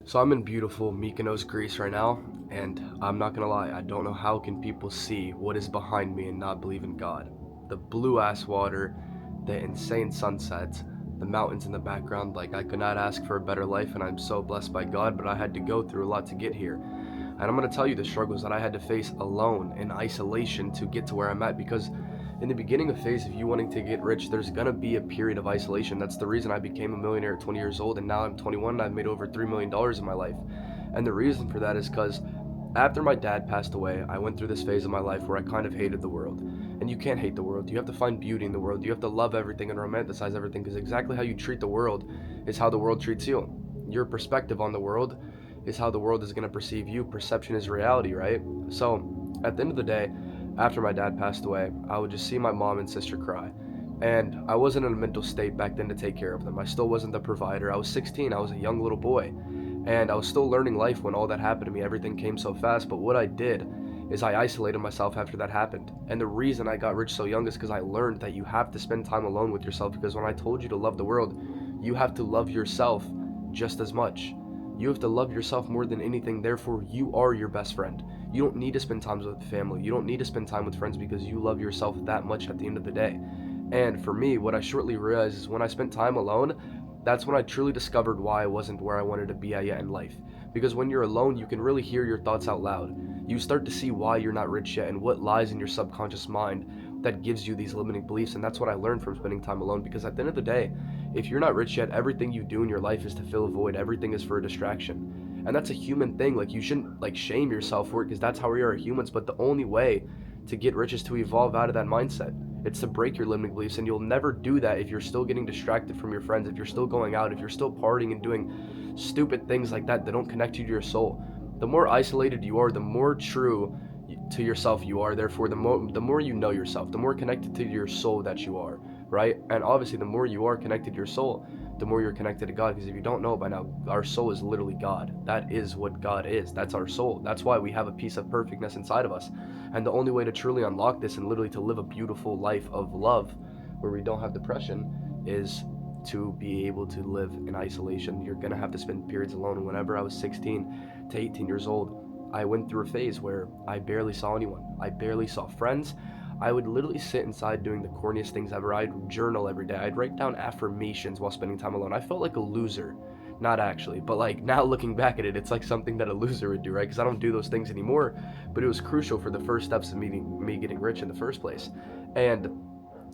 So I'm in beautiful Mykonos, Greece right now, and I'm not gonna lie, I don't know how can people see what is behind me and not believe in God. The blue ass water, the insane sunsets, the mountains in the background, like I could not ask for a better life and I'm so blessed by God, but I had to go through a lot to get here. And I'm gonna tell you the struggles that I had to face alone in isolation to get to where I'm at because in the beginning of phase of you wanting to get rich, there's gonna be a period of isolation. That's the reason I became a millionaire at 20 years old, and now I'm 21 and I've made over $3 million in my life. And the reason for that is because after my dad passed away, I went through this phase of my life where I kind of hated the world. And you can't hate the world. You have to find beauty in the world. You have to love everything and romanticize everything because exactly how you treat the world is how the world treats you. Your perspective on the world is how the world is going to perceive you. Perception is reality, right? So, at the end of the day, after my dad passed away, I would just see my mom and sister cry. And I wasn't in a mental state back then to take care of them. I still wasn't the provider. I was 16, I was a young little boy. And I was still learning life when all that happened to me. Everything came so fast. But what I did is I isolated myself after that happened. And the reason I got rich so young is because I learned that you have to spend time alone with yourself. Because when I told you to love the world, you have to love yourself just as much. You have to love yourself more than anything. Therefore, you are your best friend. You don't need to spend time with family. You don't need to spend time with friends because you love yourself that much at the end of the day. And for me, what I shortly realized is when I spent time alone, that's when I truly discovered why I wasn't where I wanted to be at yet in life. Because when you're alone, you can really hear your thoughts out loud. You start to see why you're not rich yet and what lies in your subconscious mind that gives you these limiting beliefs. And that's what I learned from spending time alone. Because at the end of the day, if you're not rich yet, everything you do in your life is to fill a void. Everything is for a distraction. And that's a human thing. Like, you shouldn't like shame yourself for it because that's how we are humans. But the only way to get rich is to evolve out of that mindset. It's to break your limiting beliefs, and you'll never do that if you're still getting distracted from your friends, if you're still going out, if you're still partying and doing stupid things like that that don't connect you to your soul. The more isolated you are, the more true to yourself you are. Therefore, the more you know yourself, the more connected to your soul that you are, right? And obviously, the more you are connected to your soul, the more you're connected to God. Because if you don't know by now, our soul is literally God. That is what God is. That's our soul. That's why we have a piece of perfectness inside of us. And the only way to truly unlock this and literally to live a beautiful life of love where we don't have depression is to be able to live in isolation. You're going to have to spend periods alone. Whenever I was 16 to 18 years old, I went through a phase where I barely saw anyone. I barely saw friends. I would literally sit inside doing the corniest things ever. I'd journal every day. I'd write down affirmations while spending time alone. I felt like a loser. Not actually, but like now looking back at it, it's like something that a loser would do, right? Because I don't do those things anymore. But it was crucial for the first steps of me getting rich in the first place. And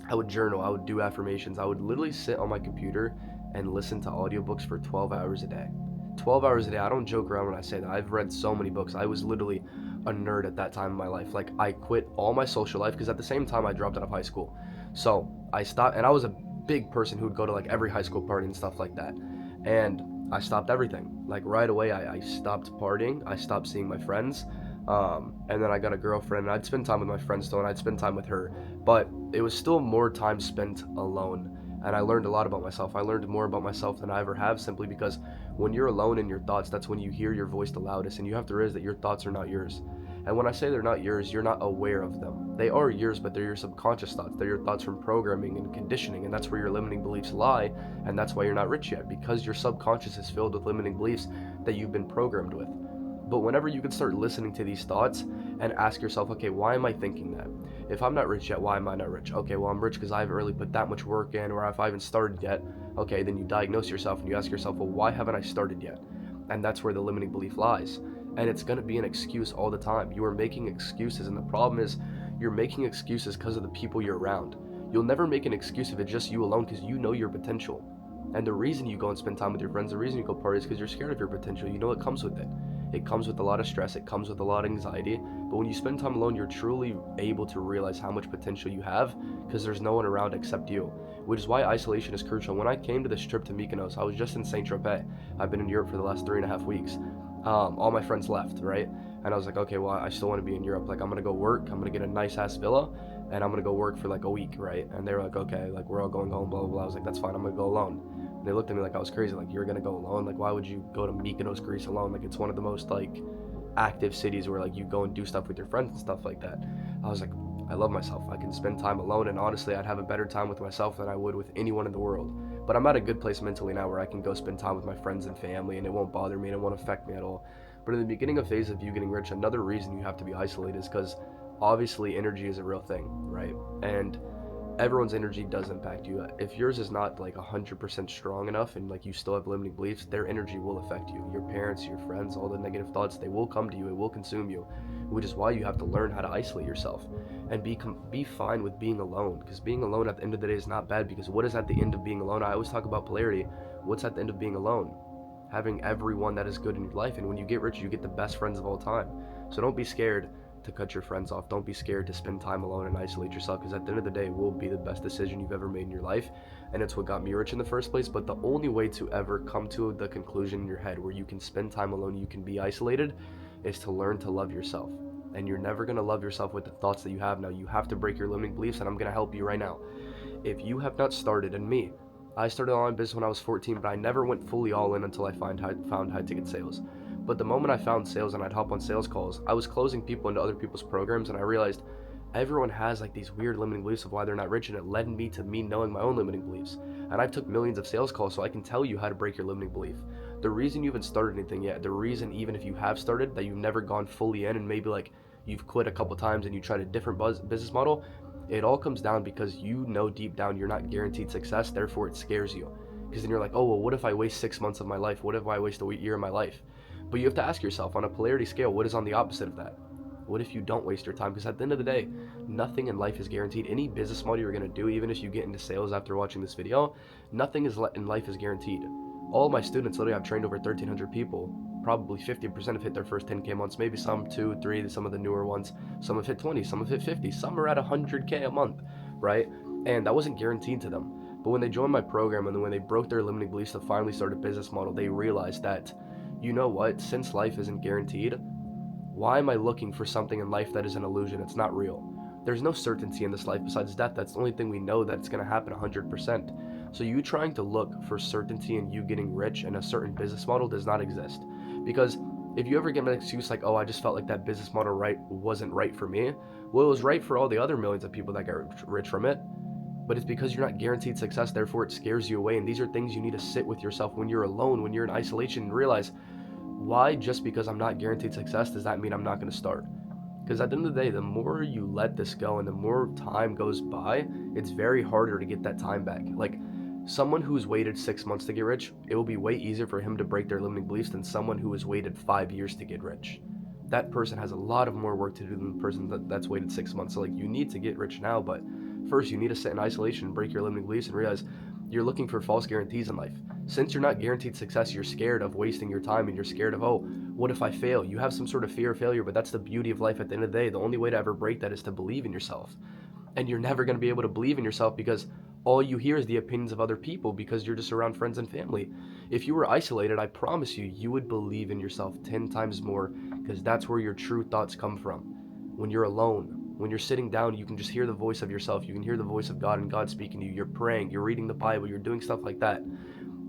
I would journal, I would do affirmations. I would literally sit on my computer and listen to audiobooks for 12 hours a day. 12 hours a day. I don't joke around when I say that. I've read so many books. I was literally a nerd at that time in my life. Like, I quit all my social life because at the same time I dropped out of high school. So I stopped, and I was a big person who would go to like every high school party and stuff like that. And I stopped everything. Like, right away, I stopped partying. I stopped seeing my friends. And then I got a girlfriend, and I'd spend time with my friends still, and I'd spend time with her. But it was still more time spent alone. And I learned a lot about myself. I learned more about myself than I ever have, simply because when you're alone in your thoughts, that's when you hear your voice the loudest. And you have to realize that your thoughts are not yours. And when I say they're not yours, you're not aware of them. They are yours, but they're your subconscious thoughts. They're your thoughts from programming and conditioning. And that's where your limiting beliefs lie. And that's why you're not rich yet, because your subconscious is filled with limiting beliefs that you've been programmed with. But whenever you can start listening to these thoughts and ask yourself, okay, why am I thinking that? If I'm not rich yet, why am I not rich? Okay, well, I'm rich because I haven't really put that much work in, or if I haven't started yet. Okay, then you diagnose yourself and you ask yourself, well, why haven't I started yet? And that's where the limiting belief lies. And it's going to be an excuse all the time. You are making excuses, and the problem is you're making excuses because of the people you're around. You'll never make an excuse if it's just you alone because you know your potential. And the reason you go and spend time with your friends, the reason you go party is because you're scared of your potential. You know it comes with it. It comes with a lot of stress, it comes with a lot of anxiety. But when you spend time alone, you're truly able to realize how much potential you have because there's no one around except you. Which is why isolation is crucial. When I came to this trip to Mykonos, I was just in Saint Tropez. I've been in Europe for the last 3.5 weeks. All my friends left, right? And I was like, okay, well, I still want to be in Europe. Like, I'm gonna go work. I'm gonna get a nice ass villa, and I'm gonna go work for like a week, right? And they were like, okay, like we're all going home, blah blah blah. I was like, that's fine. I'm gonna go alone. And they looked at me like I was crazy. Like, you're gonna go alone? Like, why would you go to Mykonos, Greece alone? Like, it's one of the most like active cities where like you go and do stuff with your friends and stuff like that. I was like, I love myself. I can spend time alone, and honestly, I'd have a better time with myself than I would with anyone in the world. But I'm at a good place mentally now where I can go spend time with my friends and family and it won't bother me and it won't affect me at all. But in the beginning of phase of you getting rich, another reason you have to be isolated is because obviously energy is a real thing, right? And everyone's energy does impact you. If yours is not like 100% strong enough and like you still have limiting beliefs, their energy will affect you. Your parents, your friends, all the negative thoughts, they will come to you, it will consume you, which is why you have to learn how to isolate yourself and be fine with being alone, because being alone at the end of the day is not bad, because what is at the end of being alone? I always talk about polarity. What's at the end of being alone? Having everyone that is good in your life, and when you get rich, you get the best friends of all time. So don't be scared to cut your friends off. Don't be scared to spend time alone and isolate yourself, because at the end of the day, it will be the best decision you've ever made in your life, and it's what got me rich in the first place. But the only way to ever come to the conclusion in your head where you can spend time alone, you can be isolated, is to learn to love yourself. And you're never going to love yourself with the thoughts that you have now. You have to break your limiting beliefs, and I'm going to help you right now. If you have not started, and me, I started online business when I was 14, but I never went fully all in until I found high ticket sales. But the moment I found sales and I'd hop on sales calls, I was closing people into other people's programs, and I realized everyone has like these weird limiting beliefs of why they're not rich, and it led me to me knowing my own limiting beliefs. And I've took millions of sales calls, so I can tell you how to break your limiting belief. The reason you haven't started anything yet, the reason even if you have started that you've never gone fully in and maybe like you've quit a couple times and you tried a different business model, it all comes down because you know deep down you're not guaranteed success, therefore it scares you. Because then you're like, oh, well, what if I waste 6 months of my life? What if I waste a year of my life? But you have to ask yourself, on a polarity scale, what is on the opposite of that? What if you don't waste your time? Because at the end of the day, nothing in life is guaranteed. Any business model you're going to do, even if you get into sales after watching this video, nothing in life is guaranteed. All of my students, literally, I've trained over 1,300 people. Probably 50% have hit their first 10K months, maybe some 2, 3, some of the newer ones. Some have hit 20, some have hit 50, some are at 100K a month, right? And that wasn't guaranteed to them. But when they joined my program and then when they broke their limiting beliefs to finally start a business model, they realized that, you know what, since life isn't guaranteed, why am I looking for something in life that is an illusion? It's not real. There's no certainty in this life besides death. That's the only thing we know that it's going to happen 100%. So you trying to look for certainty in you getting rich in a certain business model does not exist. Because if you ever get an excuse like, oh, I just felt like that business model wasn't right for me, well, it was right for all the other millions of people that got rich from it. But it's because you're not guaranteed success, therefore it scares you away. And these are things you need to sit with yourself when you're alone, when you're in isolation, and realize, why, just because I'm not guaranteed success, does that mean I'm not going to start? Because at the end of the day, the more you let this go and the more time goes by, it's very harder to get that time back. Like, someone who's waited 6 months to get rich, it will be way easier for him to break their limiting beliefs than someone who has waited 5 years to get rich. That person has a lot of more work to do than the person that's waited 6 months. So like, you need to get rich now, but first you need to sit in isolation and break your limiting beliefs and realize you're looking for false guarantees in life. Since you're not guaranteed success, you're scared of wasting your time and you're scared of, oh, what if I fail? You have some sort of fear of failure, but that's the beauty of life at the end of the day. The only way to ever break that is to believe in yourself. And you're never going to be able to believe in yourself because all you hear is the opinions of other people because you're just around friends and family. If you were isolated, I promise you, you would believe in yourself 10 times more because that's where your true thoughts come from. When you're alone, when you're sitting down, you can just hear the voice of yourself. You can hear the voice of God and God speaking to you. You're praying, you're reading the Bible, you're doing stuff like that.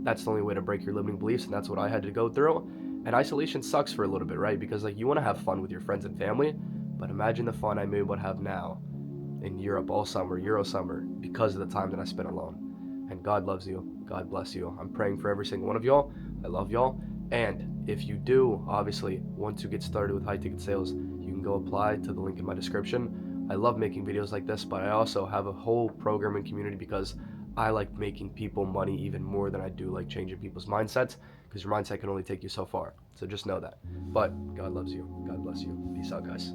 That's the only way to break your limiting beliefs, and that's what I had to go through. And isolation sucks for a little bit, right? Because like, you want to have fun with your friends and family, but imagine the fun I may would have now in Europe all summer, Euro summer, because of the time that I spent alone. And God loves you. God bless you. I'm praying for every single one of y'all. I love y'all. And if you do, obviously, want to get started with high ticket sales, you can go apply to the link in my description. I love making videos like this, but I also have a whole program and community because I like making people money even more than I do like changing people's mindsets, because your mindset can only take you so far. So just know that. But God loves you. God bless you. Peace out, guys.